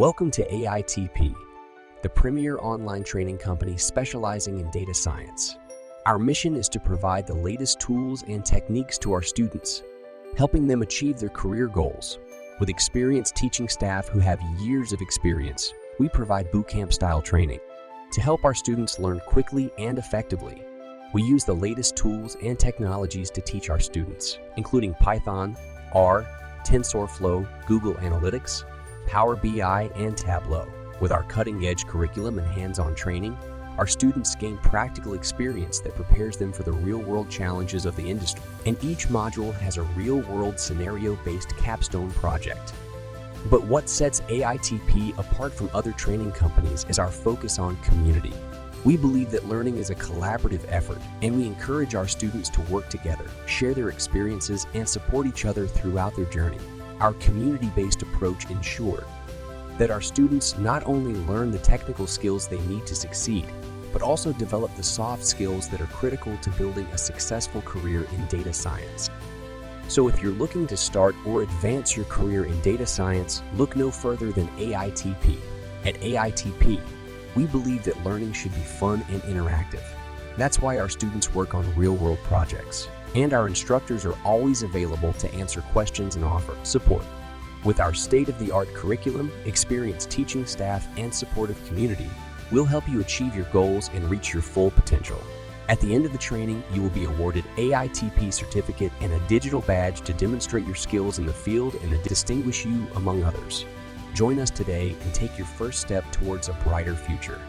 Welcome to AITP, the premier online training company specializing in data science. Our mission is to provide the latest tools and techniques to our students, helping them achieve their career goals. With experienced teaching staff who have years of experience, we provide bootcamp-style training to help our students learn quickly and effectively. We use the latest tools and technologies to teach our students, including Python, R, TensorFlow, Google Analytics, Power BI and Tableau. With our cutting-edge curriculum and hands-on training, our students gain practical experience that prepares them for the real-world challenges of the industry. And each module has a real-world scenario-based capstone project. But what sets AITP apart from other training companies is our focus on community. We believe that learning is a collaborative effort, and we encourage our students to work together, share their experiences, and support each other throughout their journey. Our community-based approach ensures that our students not only learn the technical skills they need to succeed, but also develop the soft skills that are critical to building a successful career in data science. So if you're looking to start or advance your career in data science, look no further than AITP. At AITP, we believe that learning should be fun and interactive. That's why our students work on real-world projects, and our instructors are always available to answer questions and offer support. With our state-of-the-art curriculum, experienced teaching staff, and supportive community, we'll help you achieve your goals and reach your full potential. At the end of the training, you will be awarded AITP certificate and a digital badge to demonstrate your skills in the field and to distinguish you among others. Join us today and take your first step towards a brighter future.